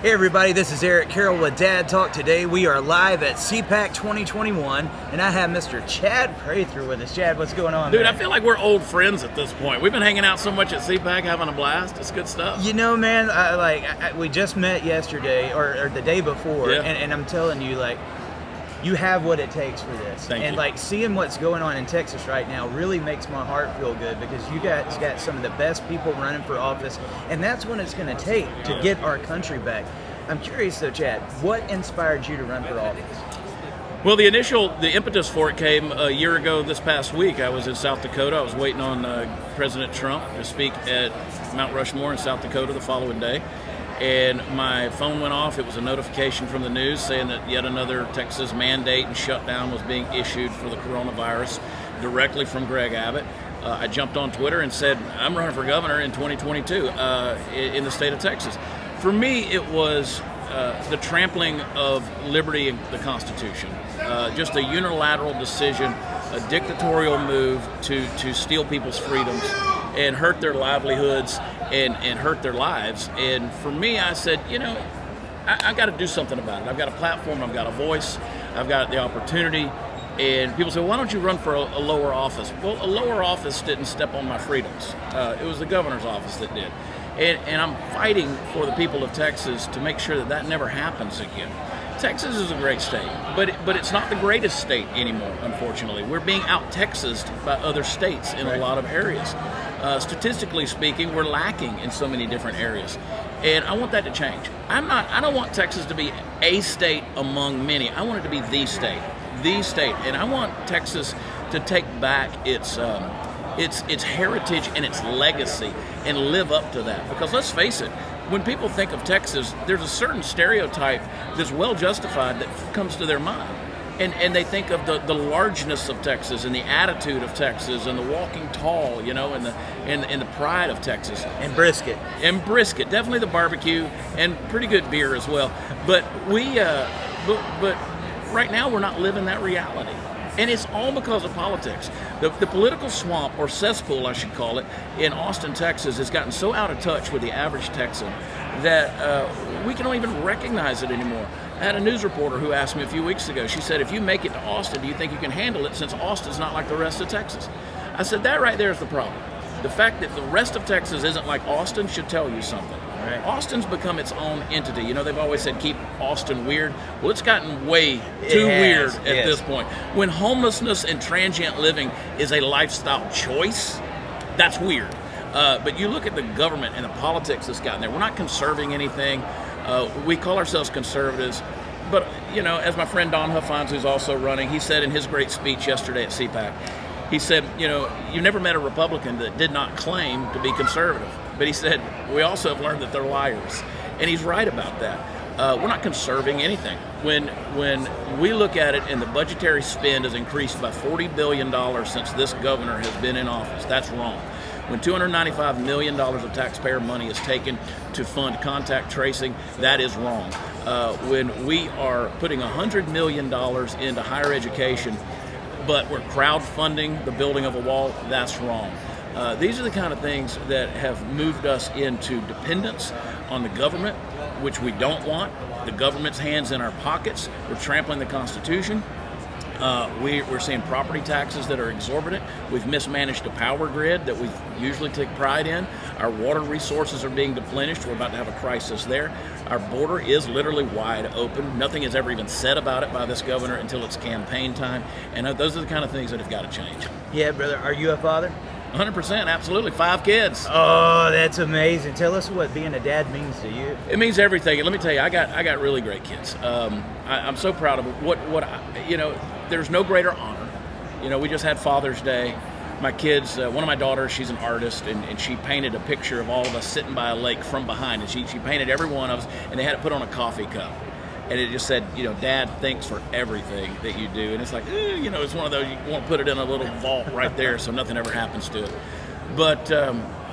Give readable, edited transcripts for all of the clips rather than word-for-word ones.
Hey everybody, this is Eric Carroll with Dad Talk. Today we are live at CPAC 2021, and I have Mr. Chad Prather with us. Chad, what's going on, Dude, man? I feel like we're old friends at this point. We've been hanging out so much at CPAC, having a blast. It's good stuff. You know, man, we just met yesterday, or the day before, Yeah. and I'm telling you, like, you have what it takes for this. Thank and you. like seeing what's going on in Texas right now really makes my heart feel good, because you guys got some of the best people running for office, and that's what it's going to take to get our country back. I'm curious though, Chad, what inspired you to run for office? Well, the impetus for it came a year ago this past week. I was in South Dakota. I was waiting on President Trump to speak at Mount Rushmore in South Dakota the following day. And my phone went off. It was a notification from the news saying that yet another Texas mandate and shutdown was being issued for the coronavirus directly from Greg Abbott. I jumped on Twitter and said, I'm running for governor in 2022 in the state of Texas. For me, it was the trampling of liberty and the Constitution. Just a unilateral decision, a dictatorial move to steal people's freedoms and hurt their livelihoods and hurt their lives. And for me, I said, I got to do something about it. I've got a platform, I've got a voice, I've got the opportunity. And people say, well, why don't you run for a lower office? Well, a lower office didn't step on my freedoms. It was the governor's office that did. And I'm fighting for the people of Texas to make sure that never happens again. Texas is a great state, but it's not the greatest state anymore, unfortunately. We're being out-Texased by other states in a lot of areas. Statistically speaking, we're lacking in so many different areas. And I want that to change. I don't want Texas to be a state among many. I want it to be the state. And I want Texas to take back its heritage and its legacy and live up to that. Because let's face it, when people think of Texas, there's a certain stereotype that's well justified that comes to their mind. And they think of the largeness of Texas and the attitude of Texas and the walking tall, and the pride of Texas. And brisket. Definitely the barbecue and pretty good beer as well. But but right now we're not living that reality. And it's all because of politics. The political swamp, or cesspool I should call it, in Austin, Texas has gotten so out of touch with the average Texan that we don't even recognize it anymore. I had a news reporter who asked me a few weeks ago, she said, if you make it to Austin, do you think you can handle it, since Austin's not like the rest of Texas? I said, that right there is the problem. The fact that the rest of Texas isn't like Austin should tell you something. Right. Austin's become its own entity. They've always said keep Austin weird. Well, it's gotten way too weird at this point. When homelessness and transient living is a lifestyle choice, that's weird. But you look at the government and the politics that's gotten there. We're not conserving anything. We call ourselves conservatives. But, as my friend Don Huffines, who's also running, he said in his great speech yesterday at CPAC, he said, you never met a Republican that did not claim to be conservative. But he said, we also have learned that they're liars. And he's right about that. We're not conserving anything. When we look at it and the budgetary spend has increased by $40 billion since this governor has been in office, that's wrong. When $295 million of taxpayer money is taken to fund contact tracing, that is wrong. When we are putting $100 million into higher education, but we're crowdfunding the building of a wall, that's wrong. These are the kind of things that have moved us into dependence on the government, which we don't want. The government's hands in our pockets. We're trampling the Constitution. We're seeing property taxes that are exorbitant. We've mismanaged the power grid that we usually take pride in. Our water resources are being depleted. We're about to have a crisis there. Our border is literally wide open. Nothing is ever even said about it by this governor until it's campaign time. And those are the kind of things that have got to change. Yeah, brother. Are you a father? 100%, absolutely. 5 kids. Oh, that's amazing. Tell us what being a dad means to you. It means everything. And let me tell you, I got really great kids. I'm so proud of it. There's no greater honor. We just had Father's Day. My kids, one of my daughters, she's an artist, and she painted a picture of all of us sitting by a lake from behind, and she painted every one of us, and they had it put on a coffee cup. And it just said, Dad, thanks for everything that you do. And it's like, it's one of those, you won't put it in a little vault right there so nothing ever happens to it. But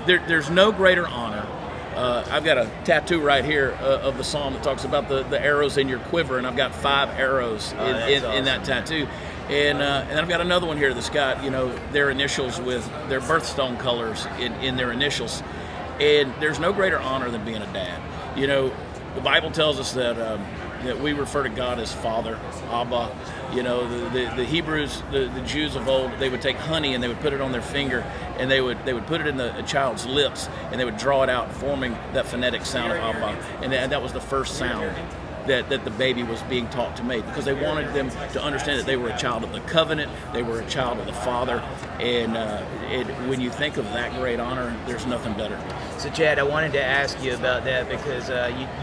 there's no greater honor. I've got a tattoo right here of the psalm that talks about the arrows in your quiver, and I've got 5 arrows in that tattoo. And then I've got another one here that's got, their initials with their birthstone colors in their initials. And there's no greater honor than being a dad. the Bible tells us that we refer to God as Father, Abba. You know, the Hebrews, the Jews of old, they would take honey and they would put it on their finger, and they would put it in a child's lips, and they would draw it out, forming that phonetic sound of Abba, and that was the first sound that the baby was being taught to make, because they wanted them to understand that they were a child of the covenant, they were a child of the Father, and when you think of that great honor, there's nothing better. So Chad, I wanted to ask you about that because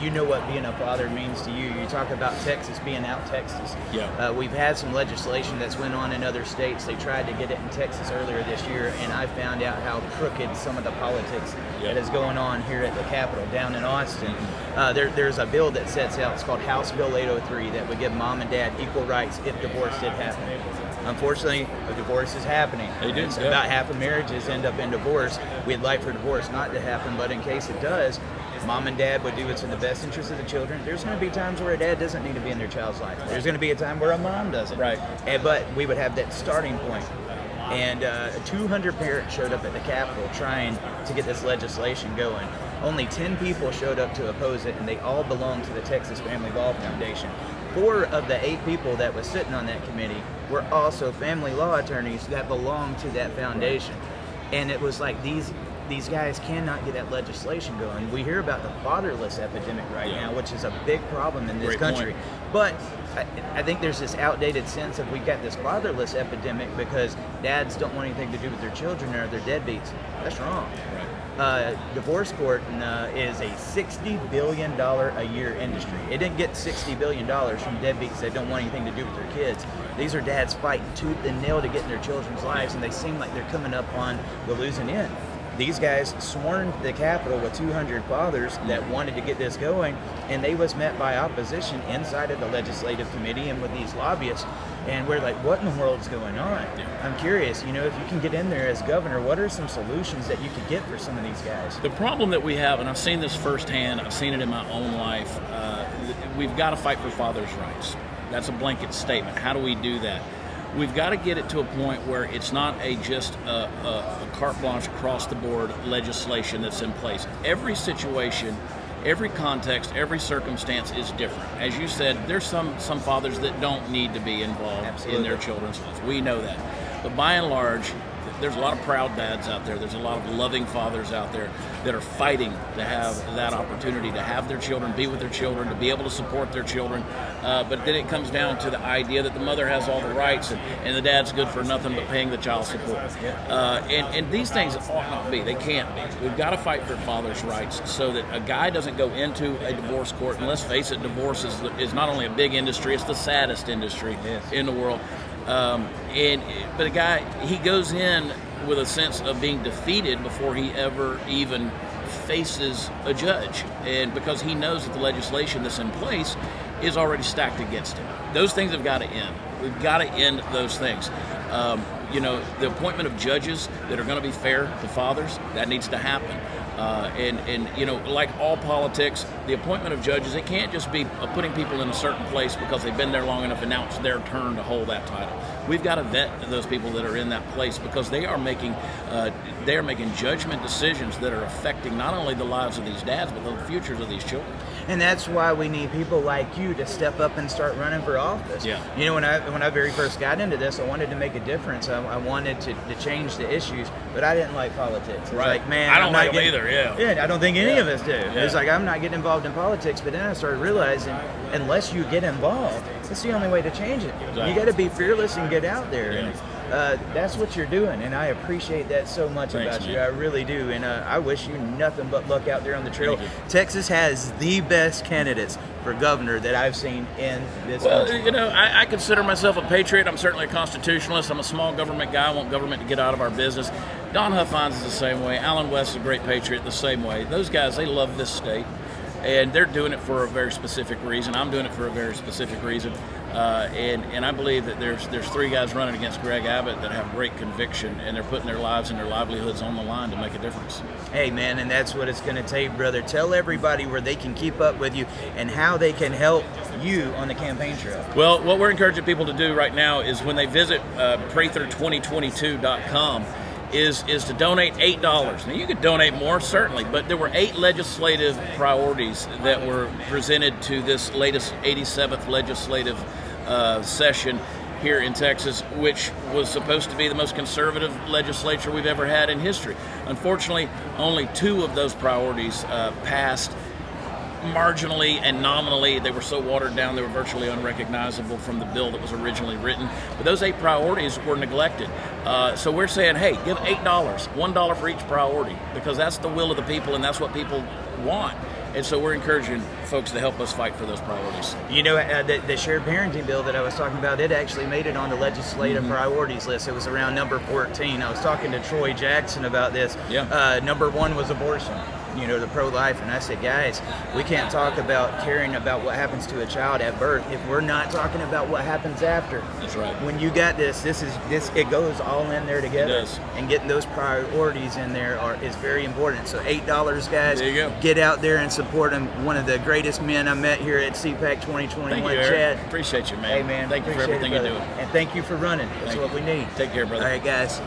you know what being a father means to you. You talk about Texas being out Texas. Yeah. We've had some legislation that's went on in other states. They tried to get it in Texas earlier this year, and I found out how crooked some of the politics that is going on here at the Capitol down in Austin. There's a bill that sets out, it's called House Bill 803, that would give mom and dad equal rights if divorce did happen. Unfortunately, a divorce is happening. About half of marriages end up in divorce. We'd like for divorce not to happen, but in case it does, mom and dad would do what's in the best interest of the children. There's going to be times where a dad doesn't need to be in their child's life. There's going to be a time where a mom doesn't. Right. But we would have that starting point. And 200 parents showed up at the Capitol trying to get this legislation going. Only 10 people showed up to oppose it, and they all belong to the Texas Family Law Foundation. 4 of the 8 people that was sitting on that committee were also family law attorneys that belonged to that foundation. And it was like these guys cannot get that legislation going. We hear about the fatherless epidemic right now, which is a big problem in this country. But I think there's this outdated sense of we've got this fatherless epidemic because dads don't want anything to do with their children or they're deadbeats. That's wrong. Right. Divorce court is a $60 billion a year industry. It didn't get $60 billion from deadbeats that don't want anything to do with their kids. These are dads fighting tooth and nail to get in their children's lives, and they seem like they're coming up on the losing end. These guys swarmed the Capitol with 200 fathers that wanted to get this going, and they was met by opposition inside of the legislative committee and with these lobbyists. And we're like, what in the world is going on? I'm curious, if you can get in there as governor, what are some solutions that you could get for some of these guys? The problem that we have, and I've seen this firsthand, I've seen it in my own life, we've got to fight for fathers' rights. That's a blanket statement. How do we do that? We've got to get it to a point where it's not just a carte blanche across the board legislation that's in place. Every situation, every context, every circumstance is different. As you said, there's some fathers that don't need to be involved in their children's lives. We know that. But by and large, there's a lot of proud dads out there. There's a lot of loving fathers out there that are fighting to have that opportunity to have their children, be with their children, to be able to support their children. But then it comes down to the idea that the mother has all the rights and the dad's good for nothing but paying the child support. And these things ought not be. They can't be. We've got to fight for fathers' rights so that a guy doesn't go into a divorce court. And let's face it, divorce is not only a big industry, it's the saddest industry in the world. But a guy, he goes in with a sense of being defeated before he ever even faces a judge, and because he knows that the legislation that's in place is already stacked against him. Those things have got to end. We've got to end those things. The appointment of judges that are going to be fair to fathers, that needs to happen. Like all politics, the appointment of judges, it can't just be putting people in a certain place because they've been there long enough and now it's their turn to hold that title. We've got to vet those people that are in that place because they are making judgment decisions that are affecting not only the lives of these dads but the futures of these children. And that's why we need people like you to step up and start running for office. Yeah. When I very first got into this, I wanted to make a difference. I wanted to change the issues, but I didn't like politics. It's like, man, I don't like them either. Yeah, I don't think any of us do. Yeah. It's like, I'm not getting involved in politics, but then I started realizing, unless you get involved, it's the only way to change it. Exactly. You got to be fearless and get out there. Yeah. And, that's what you're doing, and I appreciate that so much. Thanks, about you. I really do, and I wish you nothing but luck out there on the trail. Texas has the best candidates for governor that I've seen in this country. I consider myself a patriot. I'm certainly a constitutionalist. I'm a small government guy. I want government to get out of our business. Don Huffines is the same way. Alan West is a great patriot the same way. Those guys, they love this state, and they're doing it for a very specific reason. I'm doing it for a very specific reason. And I believe that there's 3 guys running against Greg Abbott that have great conviction, and they're putting their lives and their livelihoods on the line to make a difference. Hey, man, and that's what it's going to take, brother. Tell everybody where they can keep up with you and how they can help you on the campaign trail. Well, what we're encouraging people to do right now is when they visit Prather2022.com, is to donate $8. Now, you could donate more, certainly, but there were 8 legislative priorities that were presented to this latest 87th legislative session here in Texas, which was supposed to be the most conservative legislature we've ever had in history. Unfortunately, only 2 of those priorities passed. Marginally and nominally, they were so watered down they were virtually unrecognizable from the bill that was originally written. But those 8 priorities were neglected. So we're saying, hey, give $8, $1 for each priority, because that's the will of the people and that's what people want. And so we're encouraging folks to help us fight for those priorities. You know, the shared parenting bill that I was talking about, it actually made it on the legislative priorities list. It was around number 14. I was talking to Troy Jackson about this. Yeah. Number 1 was abortion, you know, the pro-life. And I said, guys, we can't talk about caring about what happens to a child at birth if we're not talking about what happens after. That's right. When you got this, it goes all in there together. It does. And getting those priorities in there is very important. So $8, guys. There you go. Get out there and support him. One of the greatest men I met here at CPAC 2021. Thank you, Chad. Appreciate you, man. Hey, man. Thank you for appreciate everything it, you're brother. doing. And thank you for running. That's Thank what you. we need. Take care, brother. All right, guys.